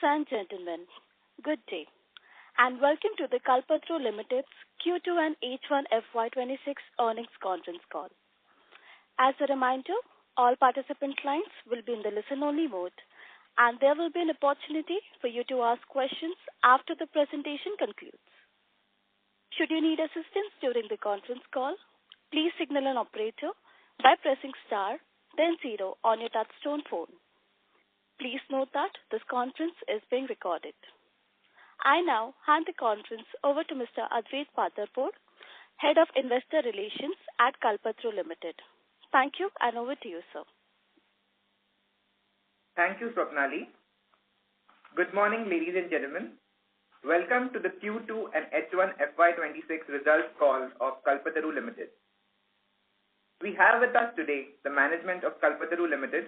and gentlemen, good day, and welcome to the Kalpataru Limited's Q2 and H1 FY26 earnings conference call. As a reminder, all participant lines will be in the listen-only mode, and there will be an opportunity for you to ask questions after the presentation concludes. Should you need assistance during the conference call, please signal an operator by pressing star, then zero on your touchtone phone. Please note that this conference is being recorded. I now hand the conference over to Mr. Advait Patarpur, Head of Investor Relations at Kalpataru Limited. Thank you, and over to you, sir. Thank you, Swapnali. Good morning, ladies and gentlemen. Welcome to the Q2 and H1 FY26 results call of Kalpataru Limited. We have with us today the management of Kalpataru Limited,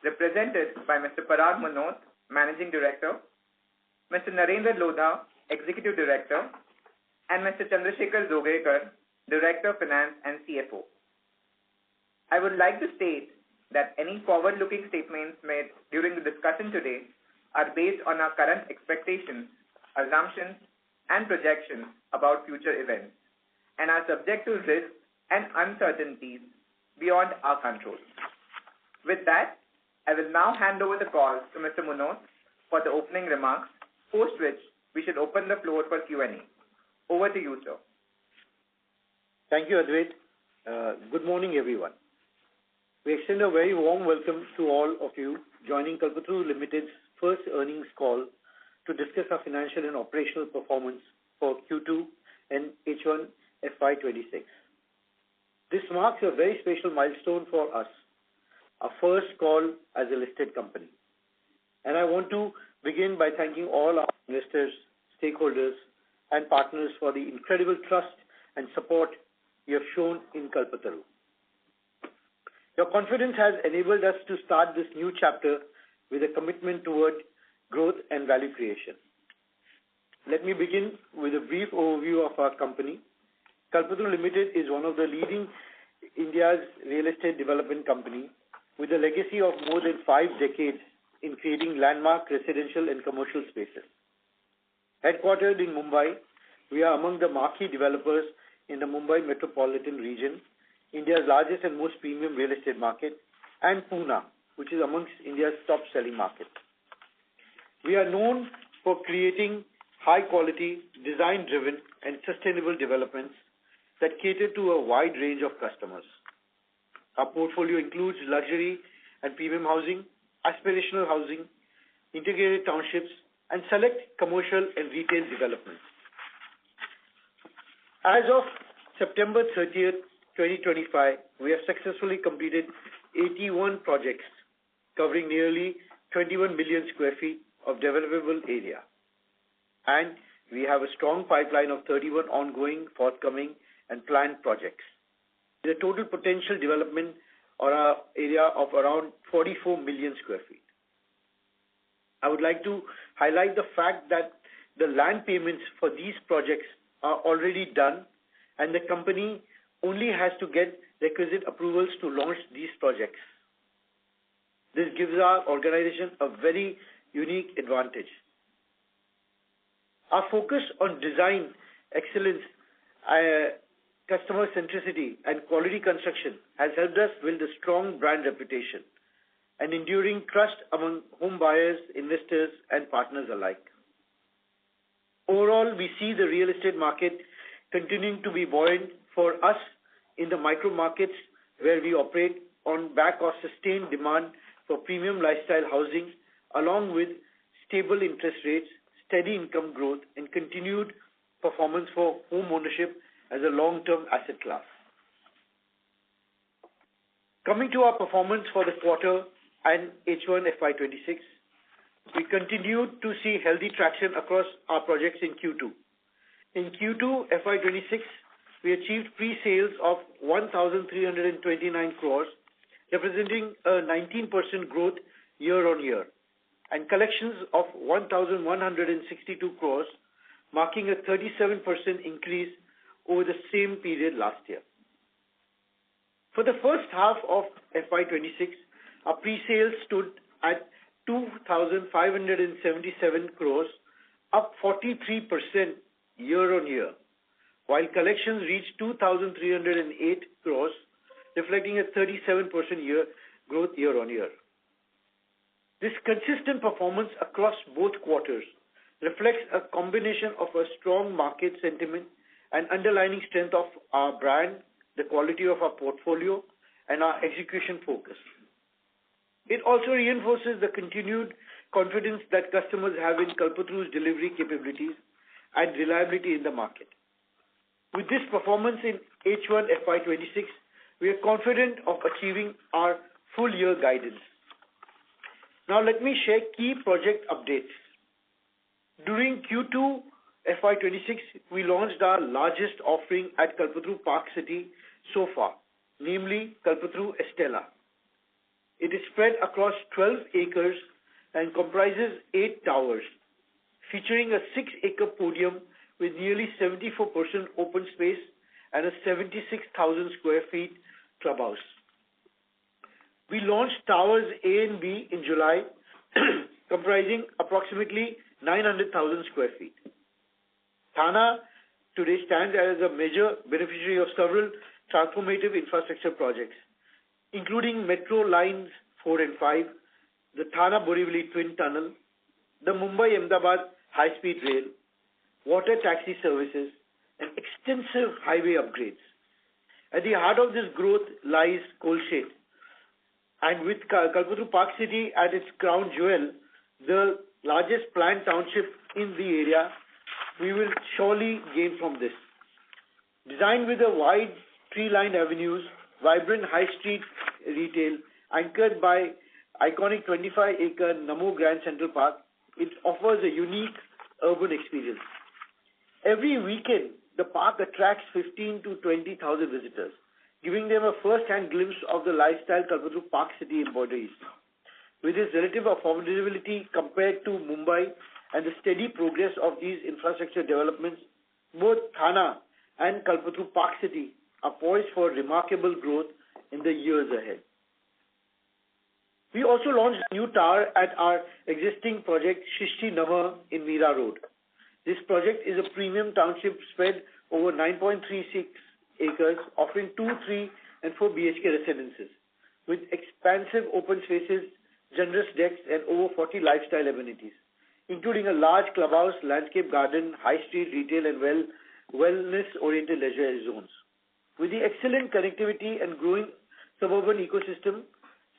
represented by Mr. Parag Manot, Managing Director, Mr. Narendra Lodha, Executive Director, and Mr. Chandrasekhar Zogaikar, Director of Finance and CFO. I would like to state that any forward-looking statements made during the discussion today are based on our current expectations, assumptions, and projections about future events, and are subject to risks and uncertainties beyond our control. With that, I will now hand over the call to Mr. Manot for the opening remarks, post which we should open the floor for Q&A. Over to you, sir. Thank you, Advait. Good morning, everyone. We extend a very warm welcome to all of you joining Kalpataru Limited's first earnings call to discuss our financial and operational performance for Q2 and H1 FY26. This marks a very special milestone for us, our first call as a listed company. And I want to begin by thanking all our investors, stakeholders, and partners for the incredible trust and support you have shown in Kalpataru. Your confidence has enabled us to start this new chapter with a commitment toward growth and value creation. Let me begin with a brief overview of our company. Kalpataru Limited is one of the leading India's real estate development company with a legacy of more than 5 decades in creating landmark residential and commercial spaces. Headquartered in Mumbai, we are among the marquee developers in the Mumbai metropolitan region, India's largest and most premium real estate market, and Pune, which is amongst India's top-selling markets. We are known for creating high-quality, design-driven, and sustainable developments that cater to a wide range of customers. Our portfolio includes luxury and premium housing, aspirational housing, integrated townships, and select commercial and retail developments. As of September 30th, 2025, we have successfully completed 81 projects covering nearly 21 million square feet of developable area. And we have a strong pipeline of 31 ongoing, forthcoming, and planned projects, with a total potential development or an area of around 44 million square feet. I would like to highlight the fact that the land payments for these projects are already done, and the company only has to get requisite approvals to launch these projects. This gives our organization a very unique advantage. Our focus on design excellence, customer centricity, and quality construction has helped us build a strong brand reputation and enduring trust among home buyers, investors, and partners alike. Overall, we see the real estate market continuing to be buoyant for us in the micro markets where we operate on back of sustained demand for premium lifestyle housing, along with stable interest rates, steady income growth, and continued performance for home ownership as a long-term asset class. Coming to our performance for the quarter and H1 FY26, we continued to see healthy traction across our projects in Q2. In Q2 FY26, we achieved pre-sales of 1,329 crores, representing a 19% growth year-on-year, and collections of 1,162 crores, marking a 37% increase over the same period last year. For the first half of FY26, our pre-sales stood at 2,577 crores, up 43% year-on-year, while collections reached 2,308 crores, reflecting a 37% growth year-on-year. This consistent performance across both quarters reflects a combination of a strong market sentiment and underlying strength of our brand, the quality of our portfolio, and our execution focus. It also reinforces the continued confidence that customers have in Kalpataru's delivery capabilities and reliability in the market. With this performance in H1 FY26, we are confident of achieving our full year guidance. Now let me share key project updates. During Q2 FY26, we launched our largest offering at Kalpataru Park City so far, namely Kalpataru Estella. It is spread across 12 acres and comprises 8 towers, featuring a 6-acre podium with nearly 74% open space and a 76,000 square feet clubhouse. We launched towers A and B in July, comprising approximately 900,000 square feet. Thana today stands as a major beneficiary of several transformative infrastructure projects, including Metro Lines 4 and 5, the Thana-Borivali Twin Tunnel, the Mumbai-Ahmedabad High-Speed Rail, water taxi services, and extensive highway upgrades. At the heart of this growth lies Kolshet, and with Kalpataru Park City at its crown jewel, the largest planned township in the area, we will surely gain from this. Designed with a wide tree-lined avenues, vibrant high street retail, anchored by iconic 25-acre Namo Grand Central Park, it offers a unique urban experience. Every weekend, the park attracts 15 to 20,000 visitors, giving them a first-hand glimpse of the lifestyle Kalpataru Park City embodies. With its relative affordability compared to Mumbai and the steady progress of these infrastructure developments, both Thana and Kalpataru Park City are poised for remarkable growth in the years ahead. We also launched a new tower at our existing project Shishti Nama in Meera Road. This project is a premium township spread over 9.36 acres, offering 2, 3 and 4 BHK residences with expansive open spaces, generous decks and over 40 lifestyle amenities, including a large clubhouse, landscape garden, high street retail and wellness-oriented leisure zones. With the excellent connectivity and growing suburban ecosystem,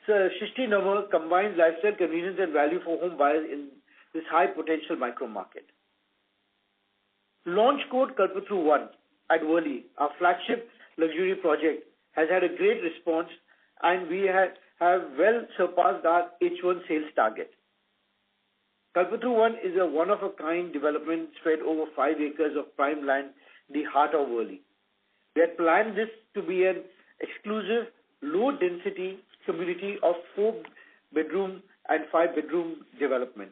Shishti Nama combines lifestyle convenience and value for home buyers in this high-potential micro-market. Launch code Kalpataru 1 at Worli, our flagship luxury project, has had a great response and we have well surpassed our H1 sales target. Kalpataru 1 is a one-of-a-kind development spread over 5 acres of prime land in the heart of Worli. We had planned this to be an exclusive, low-density community of 4-bedroom and 5-bedroom development,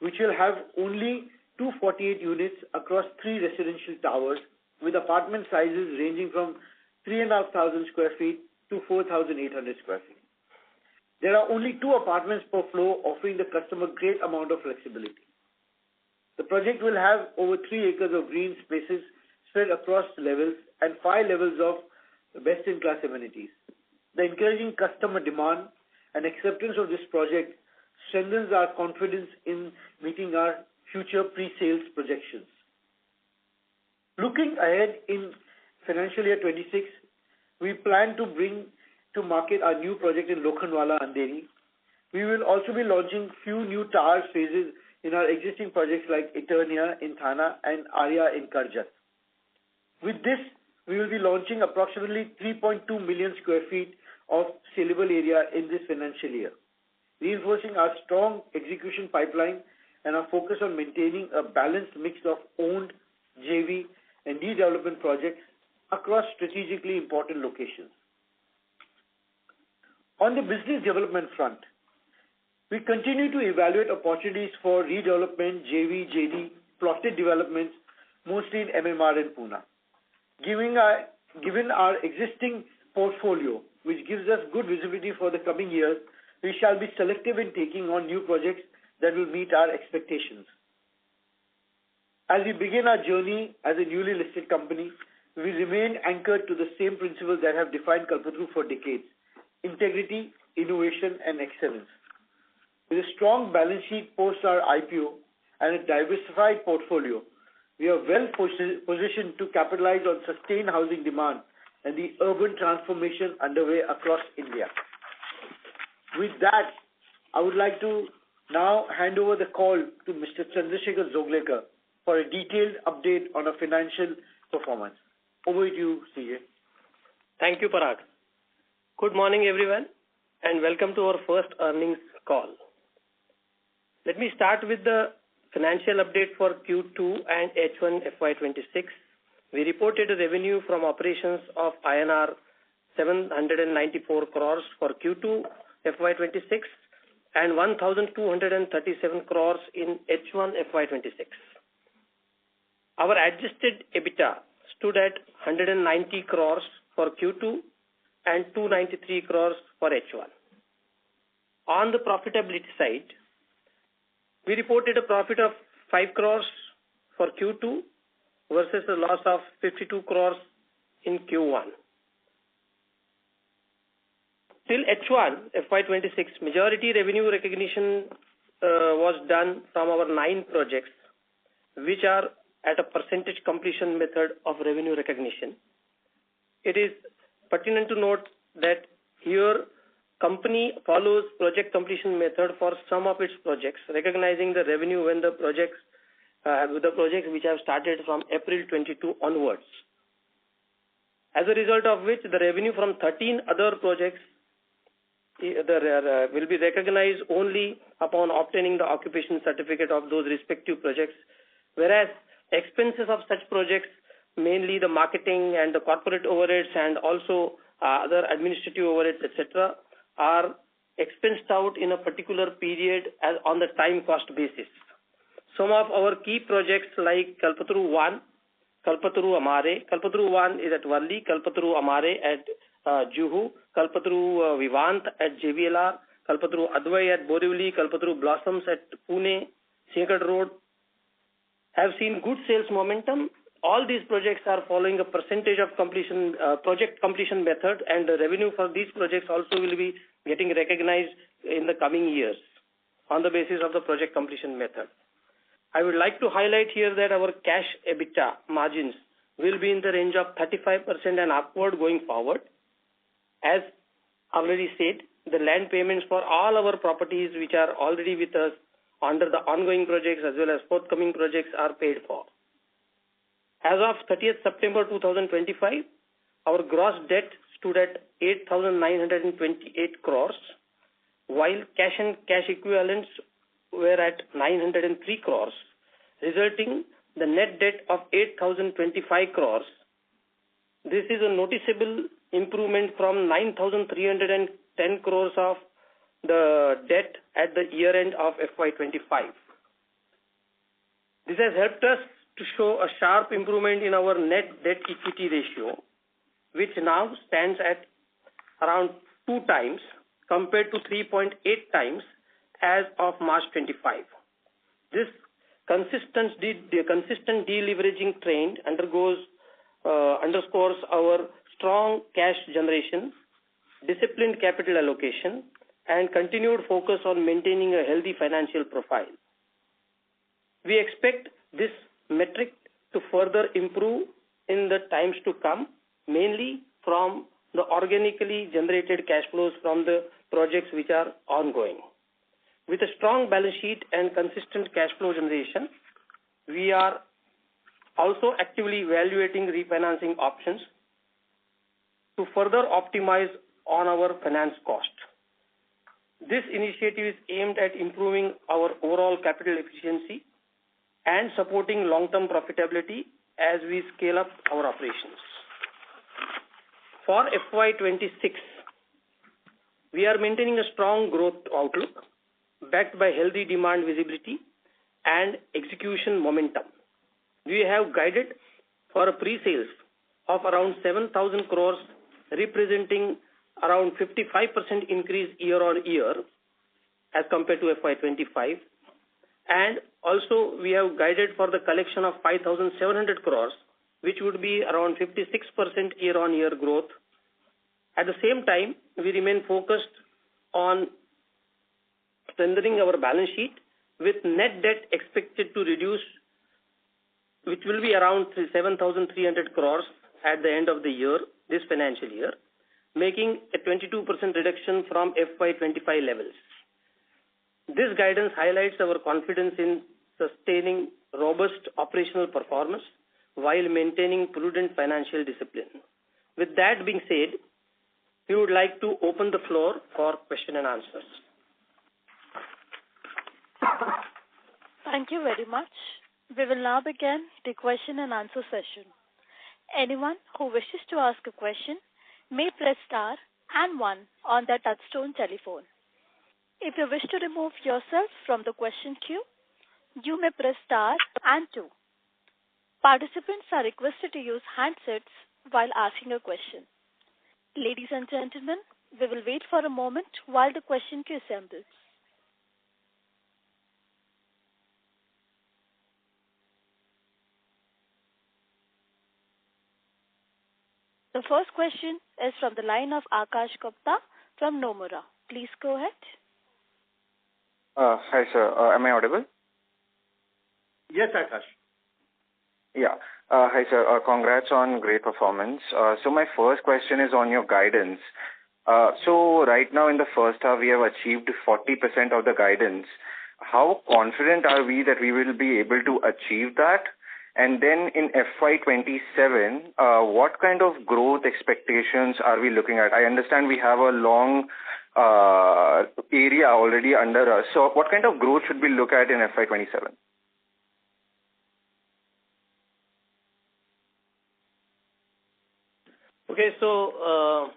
which will have only 248 units across 3 residential towers with apartment sizes ranging from 3,500 square feet to 4,800 square feet. There are only 2 apartments per floor, offering the customer great amount of flexibility. The project will have over 3 acres of green spaces spread across levels and 5 levels of best-in-class amenities. The encouraging customer demand and acceptance of this project strengthens our confidence in meeting our future pre-sales projections. Looking ahead in financial year 26, we plan to bring to market our new project in Lokhandwala, Andheri. We will also be launching few new tower phases in our existing projects like Eternia in Thana and Arya in Karjat. With this, we will be launching approximately 3.2 million square feet of saleable area in this financial year, reinforcing our strong execution pipeline and our focus on maintaining a balanced mix of owned, JV, and redevelopment projects across strategically important locations. On the business development front, we continue to evaluate opportunities for redevelopment, JV, JD, plotted developments, mostly in MMR and Pune. Given our existing portfolio, which gives us good visibility for the coming years, we shall be selective in taking on new projects that will meet our expectations. As we begin our journey as a newly listed company, we remain anchored to the same principles that have defined Kalpataru for decades: integrity, innovation, and excellence. With a strong balance sheet post our IPO and a diversified portfolio, we are well positioned to capitalize on sustained housing demand and the urban transformation underway across India. With that, I would like to now hand over the call to Mr. Chandrasekhar Zoglekar for a detailed update on our financial performance. Over to you, CJ. Thank you, Parag. Good morning, everyone, and welcome to our first earnings call. Let me start with the financial update for Q2 and H1 FY26. We reported a revenue from operations of INR 794 crores for Q2 FY26 and 1,237 crores in H1 FY26. Our adjusted EBITDA stood at 190 crores for Q2 and 293 crores for H1. On the profitability side, we reported a profit of 5 crores for Q2 versus a loss of 52 crores in Q1. Till H1 FY26, majority revenue recognition was done from our 9 projects, which are at a percentage completion method of revenue recognition. It is pertinent to note that here company follows project completion method for some of its projects, recognizing the revenue when the projects which have started from April 22 onwards. As a result of which, the revenue from 13 other projects will be recognized only upon obtaining the occupation certificate of those respective projects, whereas expenses of such projects, mainly the marketing and the corporate overheads and also other administrative overheads, etc., are expensed out in a particular period as on the time cost basis. Some of our key projects like Kalpataru 1, Kalpataru Amare, Kalpataru 1 is at Valli, Kalpataru Amare at Juhu, Kalpataru Vivant at JVLR, Kalpataru Advai at Borivali, Kalpataru Blossoms at Pune, Singhad Road, have seen good sales momentum. All these projects are following a percentage of completion, project completion method, and the revenue for these projects also will be getting recognized in the coming years on the basis of the project completion method. I would like to highlight here that our cash EBITDA margins will be in the range of 35% and upward going forward. As already said, the land payments for all our properties which are already with us under the ongoing projects as well as forthcoming projects are paid for. As of 30th September 2025, our gross debt stood at 8,928 crores, while cash and cash equivalents were at 903 crores, resulting the net debt of 8,025 crores. This is a noticeable improvement from 9,310 crores of the debt at the year end of FY25. This has helped us to show a sharp improvement in our net debt equity ratio, which now stands at around 2 times compared to 3.8 times as of March 25. This consistent deleveraging trend underscores our strong cash generation, disciplined capital allocation, and continued focus on maintaining a healthy financial profile. We expect this metric to further improve in the times to come, mainly from the organically generated cash flows from the projects which are ongoing. With a strong balance sheet and consistent cash flow generation, we are also actively evaluating refinancing options to further optimize on our finance cost. This initiative is aimed at improving our overall capital efficiency and supporting long-term profitability as we scale up our operations. For FY26, we are maintaining a strong growth outlook backed by healthy demand visibility and execution momentum. We have guided for a pre-sales of around 7,000 crores, representing around 55% increase year on year as compared to FY25. And also we have guided for the collection of 5,700 crores, which would be around 56% year on year growth. At the same time, we remain focused on strengthening our balance sheet with net debt expected to reduce, which will be around 7,300 crores at the end of the year, this financial year, making a 22% reduction from FY25 levels. This guidance highlights our confidence in sustaining robust operational performance while maintaining prudent financial discipline. With that being said, we would like to open the floor for question and answers. Thank you very much. We will now begin the question and answer session. Anyone who wishes to ask a question may press star and 1 on their touchtone telephone. If you wish to remove yourself from the question queue, you may press star and 2. Participants are requested to use handsets while asking a question. Ladies and gentlemen, we will wait for a moment while the question queue assembles. The first question is from the line of Akash Gupta from Nomura. Please go ahead. Hi, sir. Am I audible? Yes, Akash. Yeah. Hi, sir. Congrats on great performance. So my first question is on your guidance. So right now in the first half, we have achieved 40% of the guidance. How confident are we that we will be able to achieve that? And then in FY27, what kind of growth expectations are we looking at? I understand we have a long area already under us. So what kind of growth should we look at in FY27? Okay, so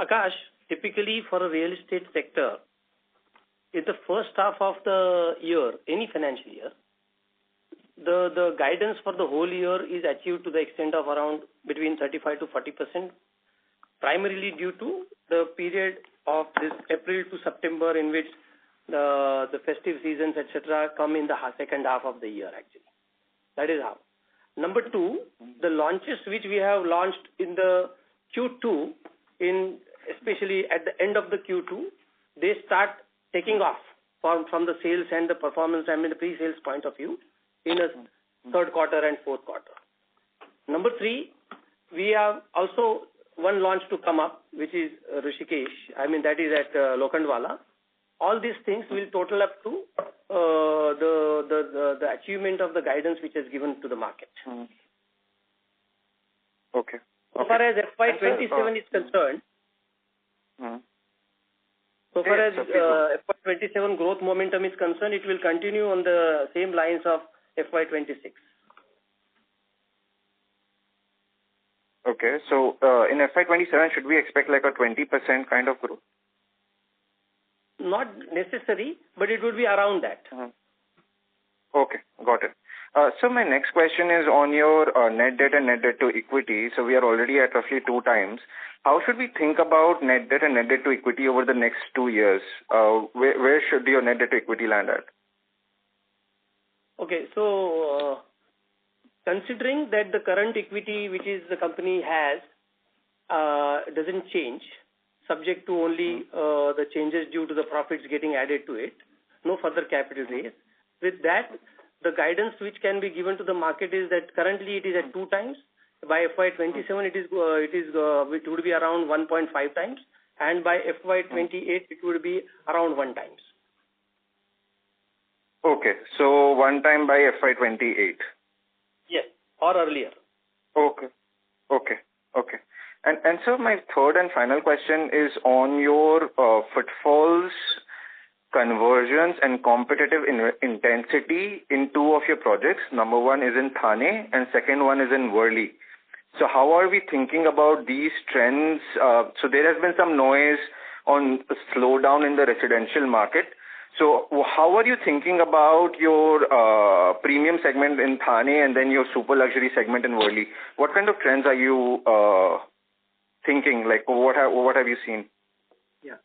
Akash, typically for a real estate sector, in the first half of the year, any financial year, the guidance for the whole year is achieved to the extent of around between 35 to 40%, primarily due to the period of this April to September in which the festive seasons, etc., come in the second half of the year, actually. That is how. Number two, the launches which we have launched in the Q2, especially at the end of the Q2, they start taking off from the sales and the performance, the pre-sales point of view, in a third quarter and fourth quarter. Number three, we have also one launch to come up, which is Rishikesh. That is at Lokhandwala. All these things will total up to the achievement of the guidance which is given to the market. Okay. So far as FY27 is concerned, so far as FY27 growth momentum is concerned, it will continue on the same lines of FY26. Okay, so in FY27, should we expect like a 20% kind of growth? Not necessary, but it would be around that. Okay, got it. So my next question is on your net debt and net debt to equity. So we are already at roughly 2 times. How should we think about net debt and net debt to equity over the next 2 years? Where should your net debt to equity land at? Okay, so considering that the current equity which is the company has doesn't change, subject to only the changes due to the profits getting added to it, no further capital raise. With that, the guidance which can be given to the market is that currently it is at 2 times. By FY27, it would be around 1.5 times, and by FY28, it would be around 1 times. Okay, so 1 time by FY28. Yes, or earlier. Okay. And so my third and final question is on your footfalls, conversions, and competitive intensity in 2 of your projects. Number 1 is in Thane, and second one is in Worli. So how are we thinking about these trends? So there has been some noise on a slowdown in the residential market. So how are you thinking about your premium segment in Thane and then your super luxury segment in Worli? What kind of trends are you thinking? Like what have you seen? Yeah.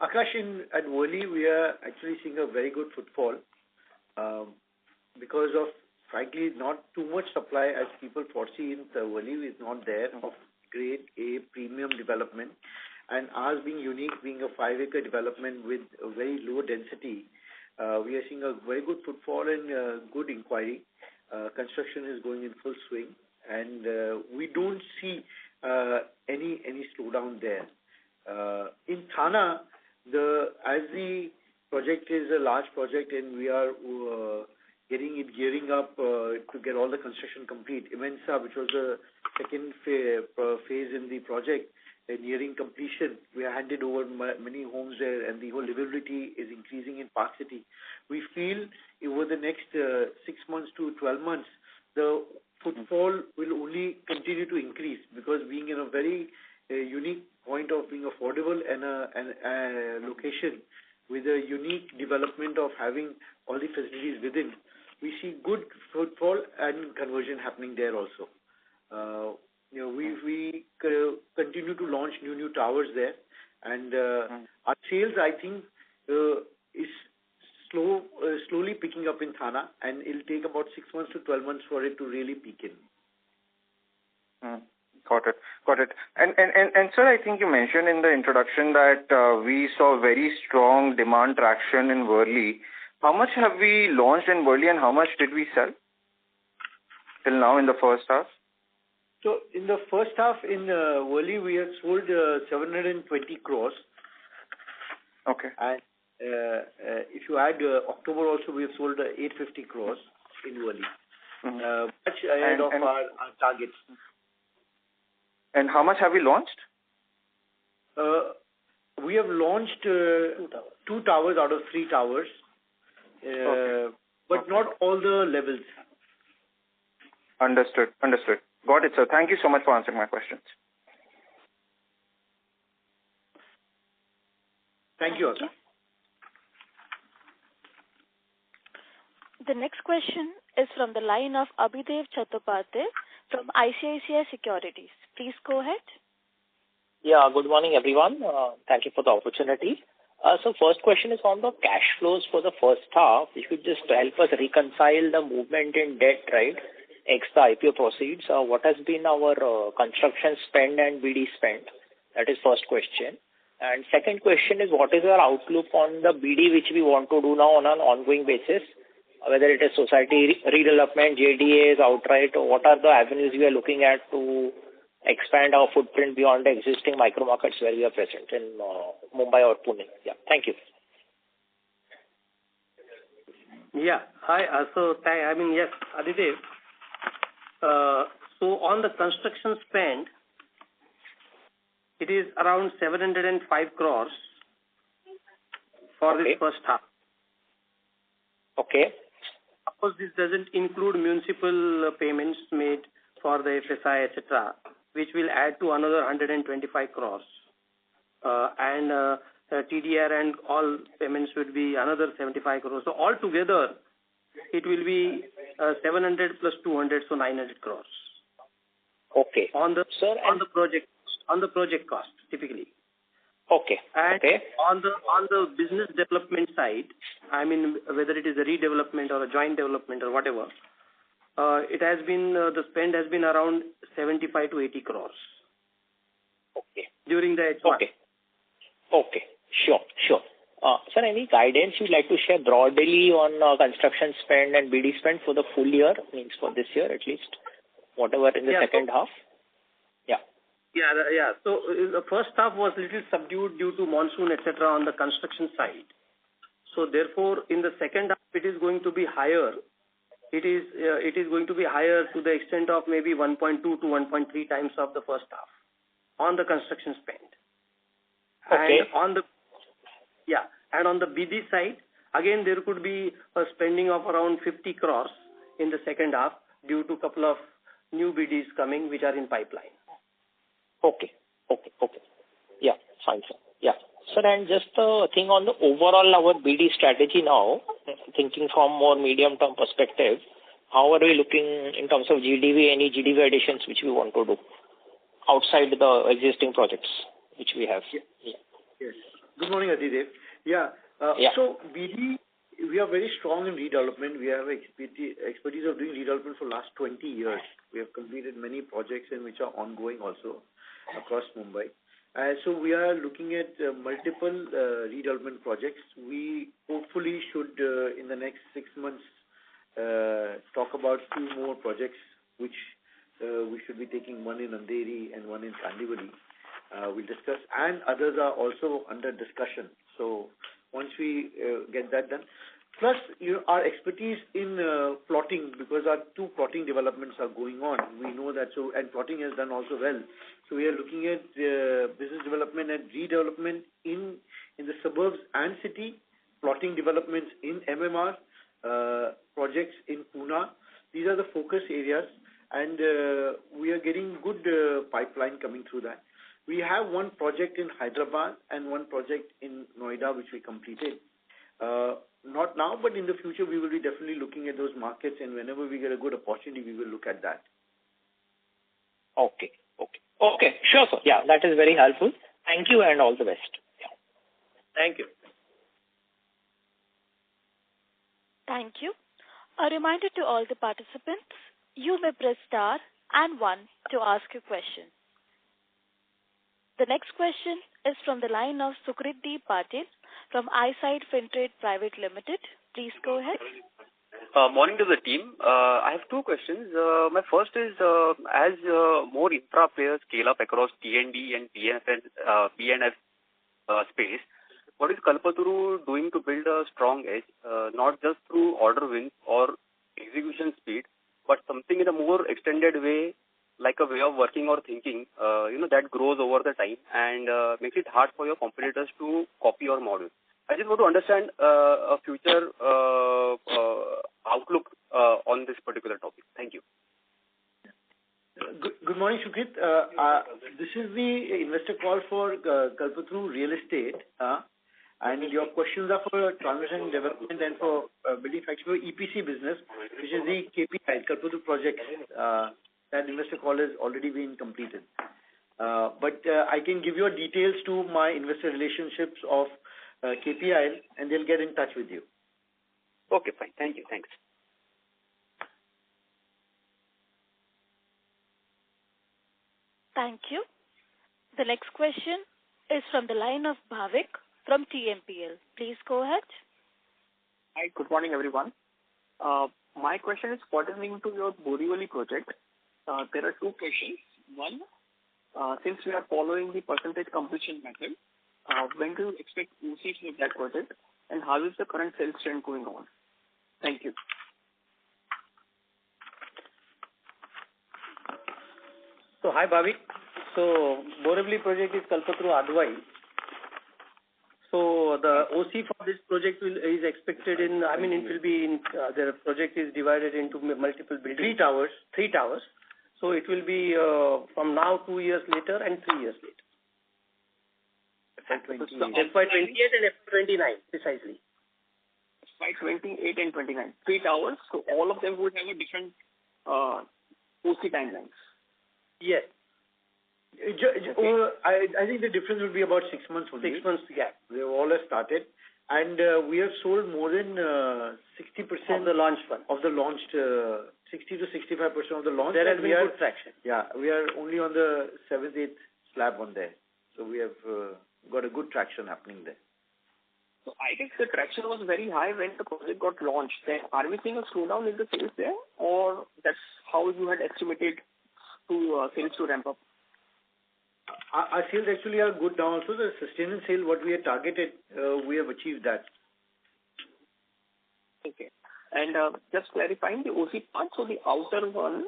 Akash, at Worli, we are actually seeing a very good footfall because of, frankly, not too much supply as people foresee in Worli is not there of grade A premium development. And ours being unique, being a 5-acre development with a very low density, we are seeing a very good footfall and good inquiry. Construction is going in full swing, and we don't see any slowdown there. In Thana, as the project is a large project and we are gearing up to get all the construction complete. Imensa, which was the second phase in the project, nearing completion. We have handed over many homes there, and the whole livability is increasing in Park City. We feel over the next 6 months to 12 months, the footfall will only continue to increase because being in a very unique point of being affordable and a location with a unique development of having all the facilities within, we see good footfall and conversion happening there also. We continue to launch new towers there, and our sales, I think, is slowly picking up in Thana, and it'll take about 6 months to 12 months for it to really peak in. Got it. And sir, I think you mentioned in the introduction that we saw very strong demand traction in Worli. How much have we launched in Worli and how much did we sell till now in the first half? So in the first half in Worli, we have sold 720 crores. Okay. And if you add October also, we have sold 850 crores in Worli. Much ahead of our targets. And how much have we launched? We have launched 2 towers out of 3 towers, but not all the levels. Understood. Got it, sir. Thank you so much for answering my questions. Thank you, Akash. The next question is from the line of Abhidev Chattopadhyay from ICICI Securities. Please go ahead. Yeah, good morning, everyone. Thank you for the opportunity. So first question is on the cash flows for the first half. If you could just help us reconcile the movement in debt, right, ex the IPO proceeds. What has been our construction spend and BD spend? That is first question. And second question is, what is our outlook on the BD which we want to do now on an ongoing basis? Whether it is society redevelopment, JDAs, outright, or what are the avenues we are looking at to expand our footprint beyond the existing micro markets where we are present in Mumbai or Pune? Yeah, thank you. Yeah, hi. Yes, Aditya. So on the construction spend, it is around 705 crores for this first half. Okay. Of course, this doesn't include municipal payments made for the FSI, etc., which will add to another 125 crores. And TDR and all payments would be another 75 crores. So altogether, it will be 700 plus 200, so 900 crores. Okay. On the project cost, typically. Okay. And okay. on the business development side, I mean, whether it is a redevelopment or a joint development or whatever, it has been the spend has been around 75 to 80 crores. Okay. During the H1. Okay. Sure. Sir, any guidance you'd like to share broadly on construction spend and BD spend for the full year, means for this year at least, whatever in the second half? Yeah. So the first half was a little subdued due to monsoon, etc. on the construction side. So therefore, in the second half, it is going to be higher. It is going to be higher to the extent of maybe 1.2 to 1.3 times of the first half on the construction spend. Okay. And on the BD side, again there could be a spending of around 50 crores in the second half due to a couple of new BDs coming which are in pipeline. Okay. Yeah, fine, sir. Yeah. Sir, and just a thing on the overall our BD strategy now, thinking from more medium-term perspective, how are we looking in terms of GDV, any GDV additions which we want to do outside the existing projects? which we have. Yes. Yeah. Yes. Good morning, Adidev. Yeah. Yeah. So BD, we are very strong in redevelopment. We have expertise of doing redevelopment for last 20 years. We have completed many projects and which are ongoing also across Mumbai. So we are looking at multiple redevelopment projects. We hopefully should, in the next 6 months, talk about few more projects which we should be taking, one in Andheri and one in Kandivali. We'll discuss, and others are also under discussion. So once we get that done, plus our expertise in plotting, because our 2 plotting developments are going on. We know that, so, and plotting has done also well. So we are looking at business development and redevelopment in the suburbs and city, plotting developments in MMR, projects in Pune. These are the focus areas, and we are getting good pipeline coming through that. We have one project in Hyderabad and one project in Noida which we completed. Not now, but in the future we will be definitely looking at those markets, and whenever we get a good opportunity, we will look at that. Okay. Sure, sir. Yeah, that is very helpful. Thank you and all the best. Yeah. Thank you. Thank you. A reminder to all the participants, you may press star and 1 to ask a question. The next question is from the line of Sukritdeep Patil from Eyesight Fintrade Private Limited. Please go ahead. Morning to the team. I have 2 questions. My first is, as more infra players scale up across T&D and P&F space, what is Kalpataru doing to build a strong edge, not just through order wins or execution speed, but something in a more extended way, like a way of working or thinking, that grows over the time and makes it hard for your competitors to copy your model. I just want to understand a future outlook on this particular topic. Thank you. Good morning, Sukrit. This is the investor call for Kalpataru Real Estate, and your questions are for transition development and for building factory for EPC business, which is the KPI, Kalpataru project. That investor call has already been completed. But I can give your details to my investor relationships of KPI, and they'll get in touch with you. Okay, fine. Thank you. Thanks. Thank you. The next question is from the line of Bhavik from TMPL. Please go ahead. Hi, good morning, everyone. My question is pertaining to your Borivali project. There are 2 questions. One, since we are following the percentage completion method, when do you expect OC for that project, and how is the current sales trend going on? Thank you. So, hi, Bhavik. So, Borivali project is Kalpataru Advai. So, the OC for this project is expected in, it will be in, the project is divided into multiple buildings. 3 towers. So, it will be from now 2 years later and 3 years later. FY28 and FY29, precisely. FY28 and 29. 3 towers, so all of them would have a different OC timelines. Yes. I think the difference will be about 6 months only. 6 months, yeah. They all have started, and we have sold more than 60% of the launched one. Of the launched, 60 to 65% of the launch. There has been good traction. Yeah, we are only on the 7th, 8th slab on there. So we have got a good traction happening there. So I guess the traction was very high when the project got launched. Then are we seeing a slowdown in the sales there, or that's how you had estimated to sales to ramp up? Our sales actually are good now. Also, the sustained sale, what we had targeted, we have achieved that. Okay. And just clarifying the OC part, so the outer one,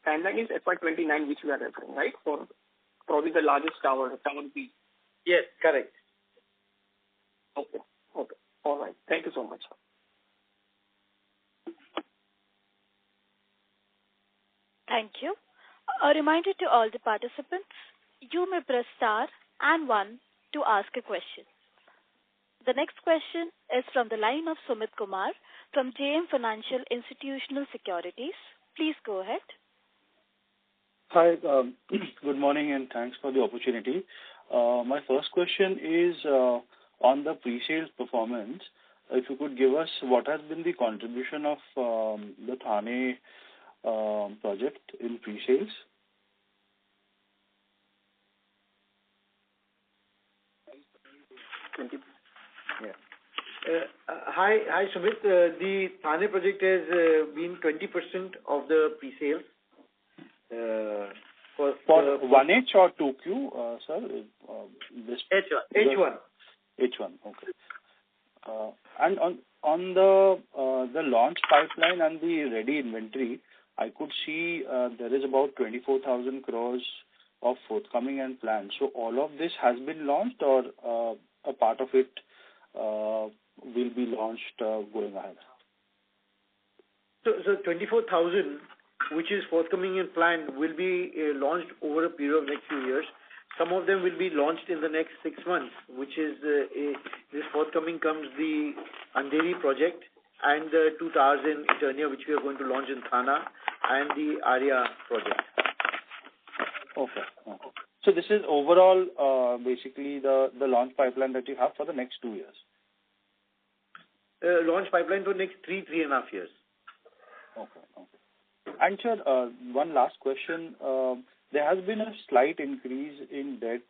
timeline is FY29, which we are referring, right? For probably the largest tower, Tower B. Yes, correct. Okay. All right. Thank you so much. Thank you. A reminder to all the participants, you may press star and 1 to ask a question. The next question is from the line of Sumit Kumar from JM Financial Institutional Securities. Please go ahead. Hi, good morning and thanks for the opportunity. My first question is on the pre-sales performance. If you could give us what has been the contribution of the Thane project in pre-sales? Hi, Sumit. The Thane project has been 20% of the pre-sales. For 1H or 2Q, sir? This H1. H1, okay. And on the launch pipeline and the ready inventory, I could see there is about 24,000 crores of forthcoming and planned. So all of this has been launched, or a part of it will be launched going ahead? So 24,000, which is forthcoming and planned, will be launched over a period of next few years. Some of them will be launched in the next 6 months, which is this forthcoming comes the Andheri project and the 2 towers in Eternia, which we are going to launch in Thana, and the Arya project. Okay. So this is overall basically the launch pipeline that you have for the next 2 years? Launch pipeline for next 3.5 years. Okay. And sir, one last question. There has been a slight increase in debt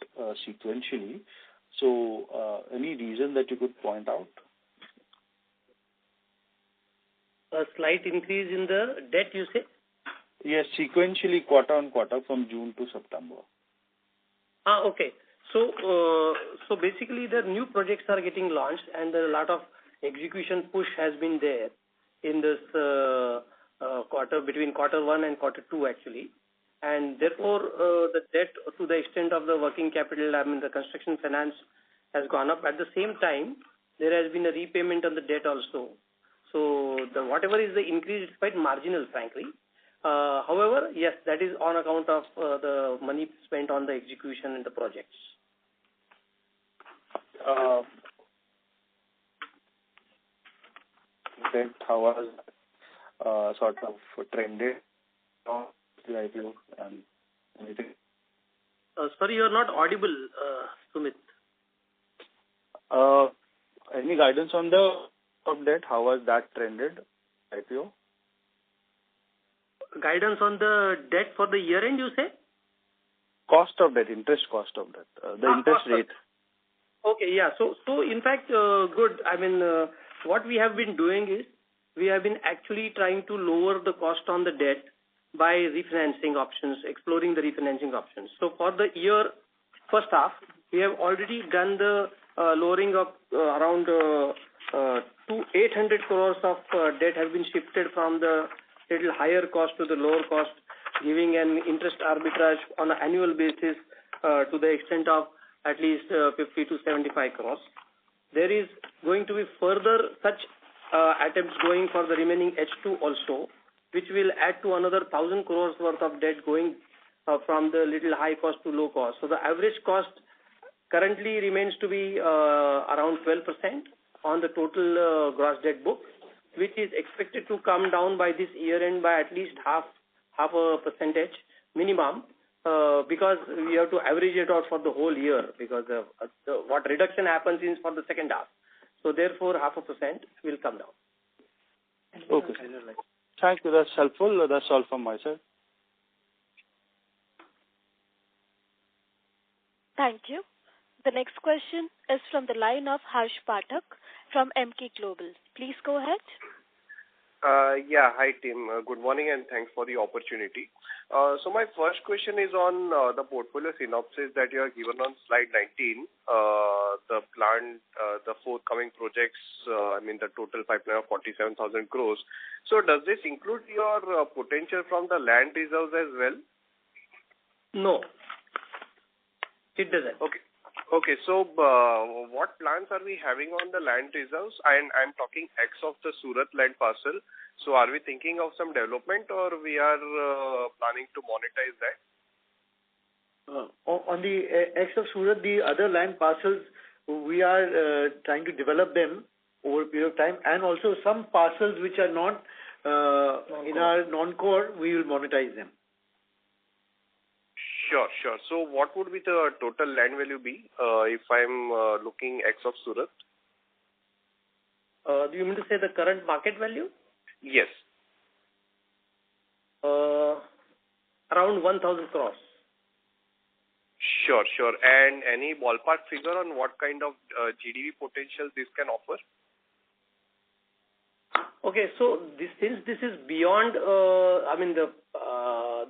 sequentially. So any reason that you could point out? A slight increase in the debt, you say? Yes, sequentially quarter on quarter from June to September. Okay. So basically the new projects are getting launched and a lot of execution push has been there in this quarter, between quarter 1 and quarter 2 actually. And therefore the debt to the extent of the working capital, the construction finance has gone up. At the same time, there has been a repayment on the debt also. So whatever is the increase is quite marginal, frankly. However, yes, that is on account of the money spent on the execution in the projects. Debt, how was sort of trended the IPO and anything? Sorry, you are not audible, Sumit. Any guidance on the of debt? How was that trended, IPO? Guidance on the debt for the year end, you say? Cost of debt, interest cost of debt, the interest rate. Okay, yeah. So in fact, good. What we have been doing is we have been actually trying to lower the cost on the debt by refinancing options, exploring the refinancing options. So for the year first half, we have already done the lowering of around 800 crores of debt has been shifted from the little higher cost to the lower cost, giving an interest arbitrage on an annual basis to the extent of at least 50 to 75 crores. There is going to be further such attempts going for the remaining H2 also, which will add to another 1,000 crores worth of debt going from the little high cost to low cost. So the average cost currently remains to be around 12% on the total gross debt book, which is expected to come down by this year end by at least half a percentage minimum, because we have to average it out for the whole year, because what reduction happens is for the second half. So therefore 0.5% will come down. Okay. Thank you. That's helpful. That's all from my side. Thank you. The next question is from the line of Harsh Pathak from MK Global. Please go ahead. Hi team. Good morning and thanks for the opportunity. So my first question is on the portfolio synopsis that you have given on slide 19. The planned, the forthcoming projects, the total pipeline of 47,000 crores. So does this include your potential from the land reserves as well? No, it doesn't. Okay. So what plans are we having on the land reserves? And I'm talking X of the Surat land parcel. So are we thinking of some development, or we are planning to monetize that? On the X of Surat, the other land parcels, we are trying to develop them over a period of time, and also some parcels which are not in our non-core, we will monetize them. Sure. So what would be the total land value be if I'm looking ex of Surat? Do you mean to say the current market value? Yes. Around 1,000 crores. Sure. And any ballpark figure on what kind of GDV potential this can offer? Okay, so since this is beyond, the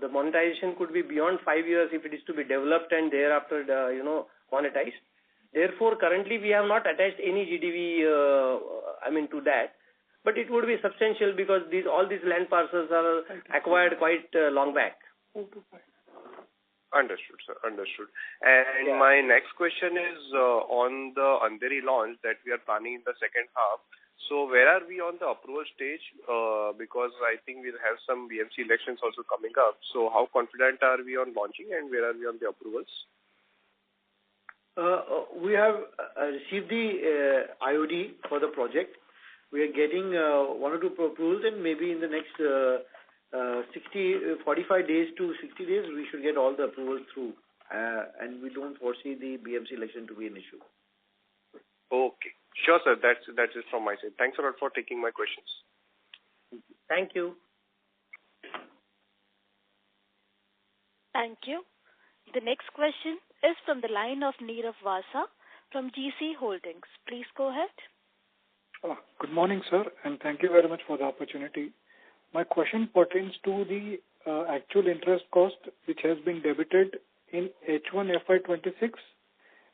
monetization could be beyond 5 years if it is to be developed and thereafter, monetized. Therefore, currently we have not attached any GDV, to that. But it would be substantial because all these land parcels are acquired quite long back. Understood, sir. And my next question is on the Andheri launch that we are planning in the second half. So where are we on the approval stage? Because I think we'll have some BMC elections also coming up. So how confident are we on launching and where are we on the approvals? We have received the IOD for the project. We are getting 1 or 2 approvals, and maybe in the next 45 days to 60 days, we should get all the approvals through. And we don't foresee the BMC election to be an issue. Okay. Sure, sir. That's it from my side. Thanks a lot for taking my questions. Thank you. Thank you. The next question is from the line of Nirav Vasa from GC Holdings. Please go ahead. Good morning, sir, and thank you very much for the opportunity. My question pertains to the actual interest cost which has been debited in H1 FY26,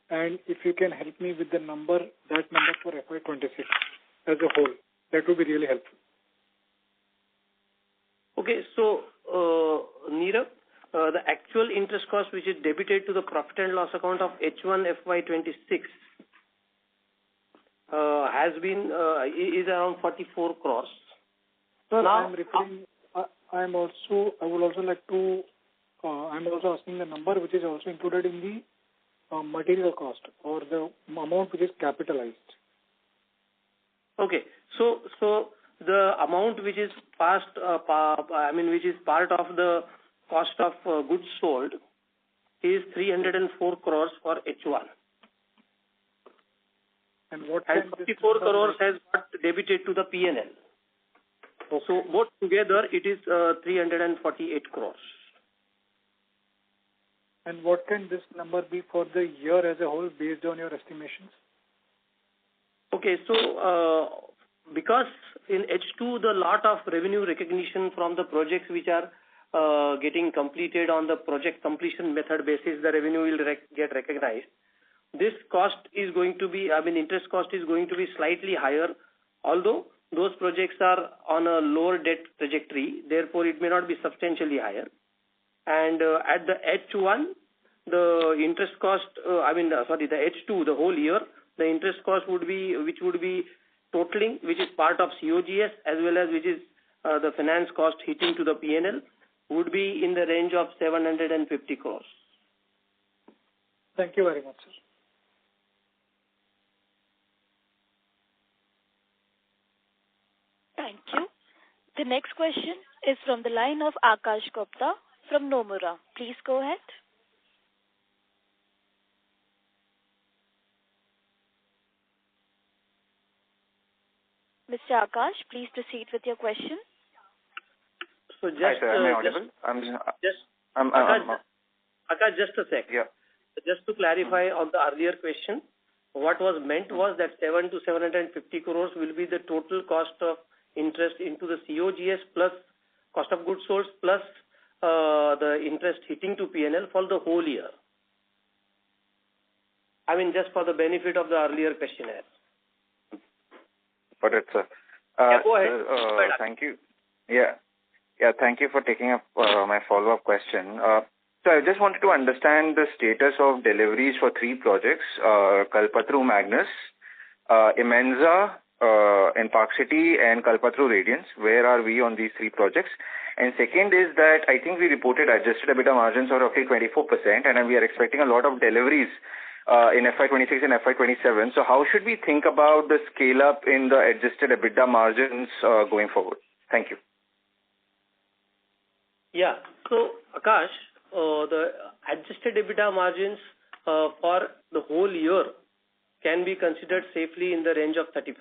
and if you can help me with that number for FY26 as a whole, that would be really helpful. Okay, so Nirav, the actual interest cost which is debited to the profit and loss account of H1 FY26 has been is around 44 crores. Sir, now, I'm also asking the number which is also included in the material cost or the amount which is capitalized. Okay, so the amount which is which is part of the cost of goods sold is 304 crores for H1. And 54 crores has got debited to the P&L. Okay. So both together it is 348 crores. And what can this number be for the year as a whole based on your estimations? Okay, so because in H2 the lot of revenue recognition from the projects which are getting completed on the project completion method basis, the revenue will get recognized. This cost is going to be, interest cost is going to be slightly higher, although those projects are on a lower debt trajectory, therefore it may not be substantially higher. And at the H1, the interest cost, the H2, the whole year, the interest cost would be totaling, which is part of COGS as well as which is the finance cost hitting to the P&L, would be in the range of 750 crores. Thank you very much, sir. Thank you. The next question is from the line of Akash Gupta from Nomura. Please go ahead. Mr. Akash, please proceed with your question. So just, hi, sir. Am I audible? Akash, just a sec. Yeah. Just to clarify on the earlier question, what was meant was that 7 to 750 crores will be the total cost of interest into the COGS plus cost of goods sold plus the interest hitting to P&L for the whole year. Just for the benefit of the earlier questionnaire. Got it, sir. Go ahead. Sir, thank you. Yeah, thank you for taking up my follow-up question. So I just wanted to understand the status of deliveries for 3 projects, Kalpataru Magnus, Imenza in Park City, and Kalpataru Radiance. Where are we on these 3 projects? And second is that I think we reported adjusted EBITDA margins of roughly 24%, and we are expecting a lot of deliveries in FY26 and FY27. So how should we think about the scale-up in the adjusted EBITDA margins going forward? Thank you. Yeah. So, Akash, the adjusted EBITDA margins for the whole year can be considered safely in the range of 30%.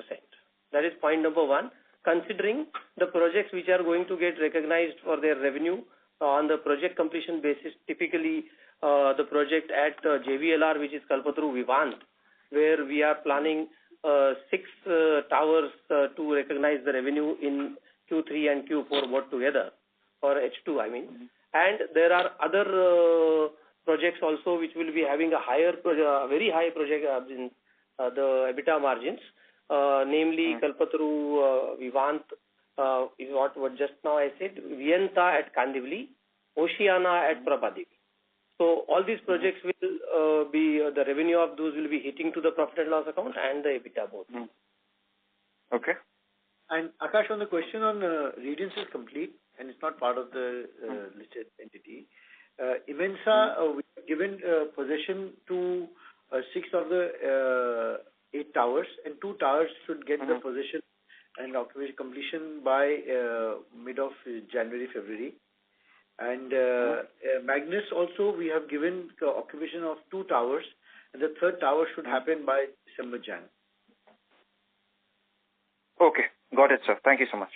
That is point number one. Considering the projects which are going to get recognized for their revenue on the project completion basis, typically the project at JVLR, which is Kalpataru Vivant, where we are planning 6 towers to recognize the revenue in Q3 and Q4 both together, or H2 I mean. And there are other projects also which will be having a very high project the EBITDA margins, namely Kalpataru Vivant is what just now I said, Vienta at Kandivali, Oceana at Prabhadevi. So all these projects will be, the revenue of those will be hitting to the profit and loss account and the EBITDA both. Okay. And Akash, on the question on Radiance is complete and it's not part of the listed entity. Imensa, we have given possession to 6 of the 8 towers, and 2 towers should get the possession and occupation completion by mid of January, February. And Magnus also, we have given the occupation of 2 towers, and the 3rd tower should happen by December, Jan. Okay, got it, sir. Thank you so much.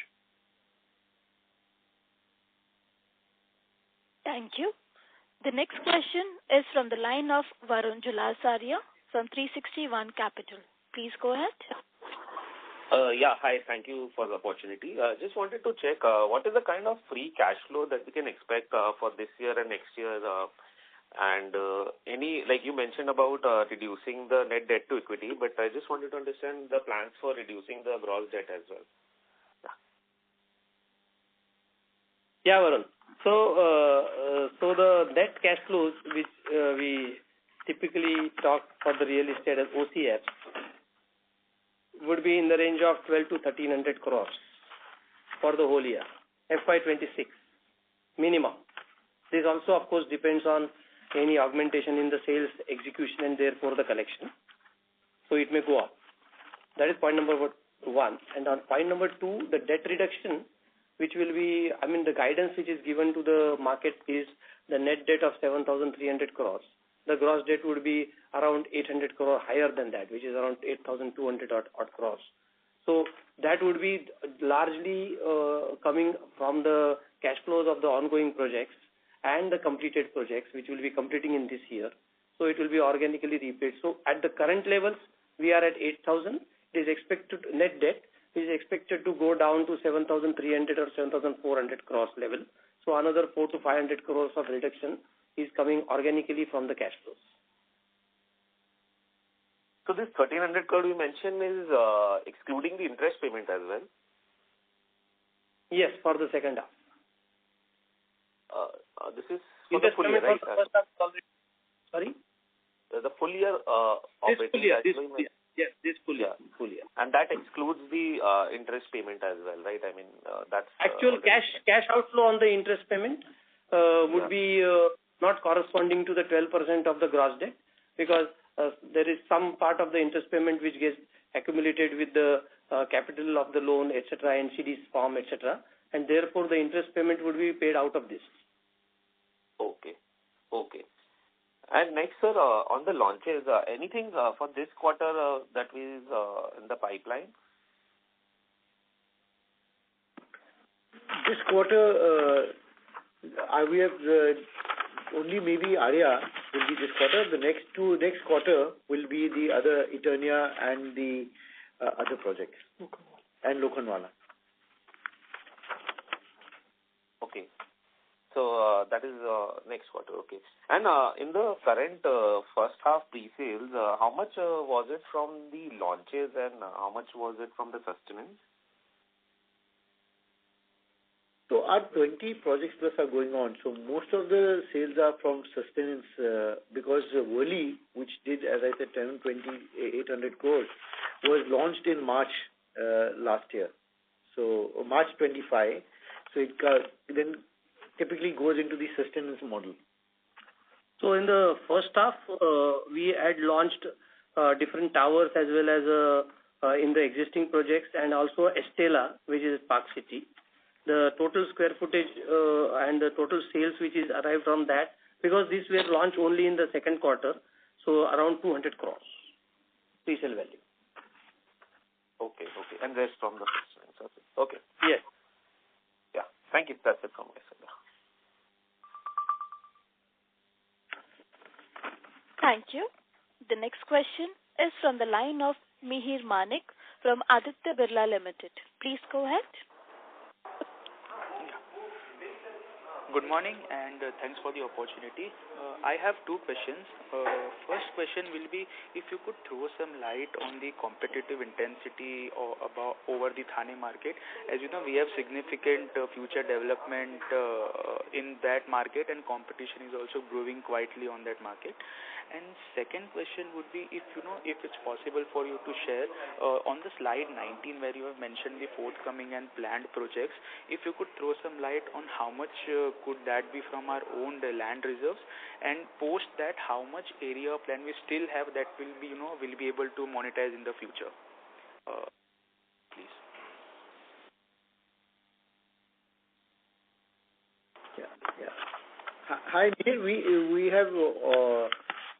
Thank you. The next question is from the line of Varun Julasaria from 360 ONE Capital. Please go ahead. Hi. Thank you for the opportunity. Just wanted to check what is the kind of free cash flow that we can expect for this year and next year, and any, like you mentioned about reducing the net debt to equity, but I just wanted to understand the plans for reducing the gross debt as well. Yeah, Varun. So the net cash flows which we typically talk for the real estate as OCF would be in the range of 12 to 1300 crores for the whole year, FY26 minimum. This also, of course, depends on any augmentation in the sales execution and therefore the collection. So it may go up. That is point number 1. And on point number 2, the debt reduction, which will be, the guidance which is given to the market is the net debt of 7,300 crores. The gross debt would be around 800 crore higher than that, which is around 8,200 odd crores. So that would be largely coming from the cash flows of the ongoing projects and the completed projects, which will be completing in this year. So it will be organically repaid. So at the current levels, we are at 8,000. It is expected net debt is expected to go down to 7,300 or 7,400 crores level. So another 400 to 500 crores of reduction is coming organically from the cash flows. So this 1,300 crore you mentioned is excluding the interest payment as well? Yes, for the second half. This is for the full year, right? Sorry? The full year operating cash flow. Yes, this full year. And that excludes the interest payment as well, right? That's actual cash outflow on the interest payment would be not corresponding to the 12% of the gross debt, because there is some part of the interest payment which gets accumulated with the capital of the loan, etc., NCD's form, etc., and therefore the interest payment would be paid out of this. Okay. And next, sir, on the launches, anything for this quarter that is in the pipeline? This quarter, we have only maybe Arya will be this quarter. The next quarter will be the other Eternia and the other projects. And Lokhandwala. Okay. So that is next quarter, okay. And in the current first half pre-sales, how much was it from the launches and how much was it from the sustenance? So our 20 projects plus are going on. So most of the sales are from sustenance because Worli, which did, as I said, 800 crores, was launched in March last year. So March 25. So it then typically goes into the sustenance model. So in the first half, we had launched different towers as well as in the existing projects, and also Estela, which is Park City. The total square footage and the total sales which is arrived from that because these were launched only in the second quarter, so around 200 crores resale value. Okay. And rest from the first line. Okay. Yes. Yeah. Thank you. That's it from my side. Thank you. The next question is from the line of Mihir Manik from Aditya Birla Limited. Please go ahead. Good morning and thanks for the opportunity. I have two questions. First question will be if you could throw some light on the competitive intensity over the Thane market. As you know, we have significant future development in that market, and competition is also growing quietly on that market. And second question would be if it's possible for you to share on the slide 19 where you have mentioned the forthcoming and planned projects, if you could throw some light on how much could that be from our own land reserves, and post that how much area plan we still have that will be able to monetize in the future. Please. Yeah. Hi, Neil. We have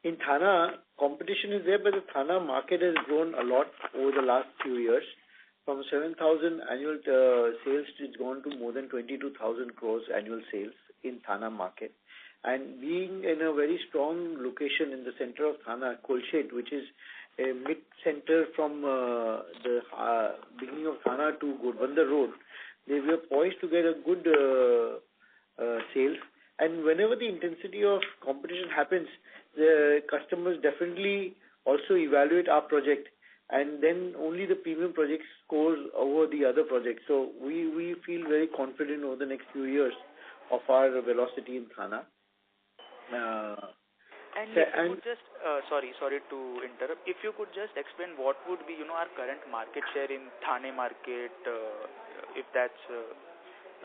in Thane, competition is there, but the Thane market has grown a lot over the last few years. From 7,000 annual sales, it's gone to more than 22,000 crores annual sales in Thane market. And being in a very strong location in the center of Thane, Kolshet, which is a mid-center from the beginning of Thane to Ghodbunder Road, they were poised to get a good sales. And whenever the intensity of competition happens, the customers definitely also evaluate our project, and then only the premium project scores over the other projects. So we feel very confident over the next few years of our velocity in Thane. And if you could just, sorry to interrupt, if you could just explain what would be, our current market share in Thane market, if that's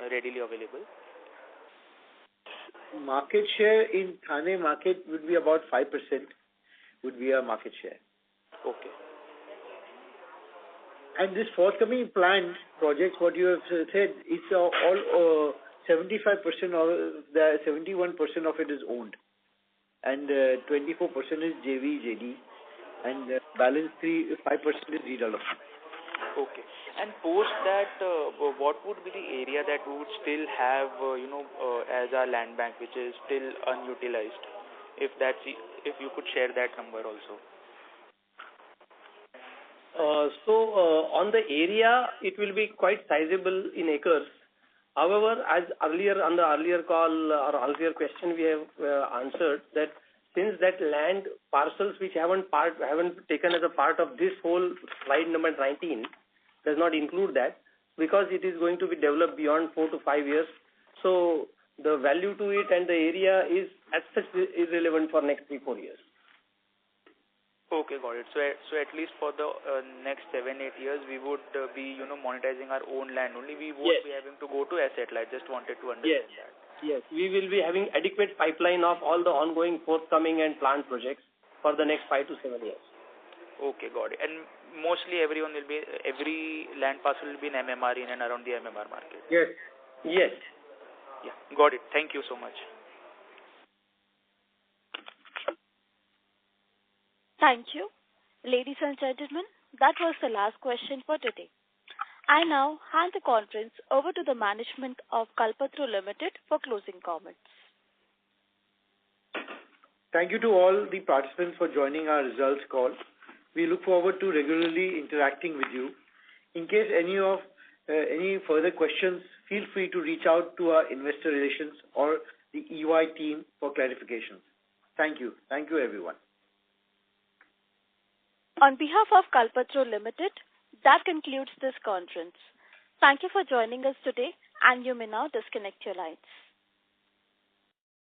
readily available. Market share in Thane market would be about 5% would be our market share. Okay. And this forthcoming planned projects, what you have said, it's all 75% or the 71% of it is owned, and 24% is JV, JD, and balance 5% is redevelopment. Okay. And post that, what would be the area that we would still have, as our land bank, which is still unutilized? If you could share that number also. On the area, it will be quite sizable in acres. However, as earlier on the earlier call or earlier question we have answered that since that land parcels which haven't taken as a part of this whole slide number 19 does not include that, because it is going to be developed beyond 4 to 5 years. So the value to it and the area is as such irrelevant for next 3-4 years. Okay, got it. So at least for the next 7-8 years, we would be monetizing our own land only. We won't be having to go to asset light. Just wanted to understand that. Yes, we will be having adequate pipeline of all the ongoing, forthcoming and planned projects for the next 5 to 7 years. Okay, got it. And mostly every land parcel will be in MMR, in and around the MMR market. Yes. Yes. Yeah, got it. Thank you so much. Thank you. Ladies and gentlemen, that was the last question for today. I now hand the conference over to the management of Kalpataru Limited for closing comments. Thank you to all the participants for joining our results call. We look forward to regularly interacting with you. In case any further questions, feel free to reach out to our investor relations or the EY team for clarifications. Thank you. Thank you, everyone. On behalf of Kalpataru Limited, that concludes this conference. Thank you for joining us today, and you may now disconnect your lines.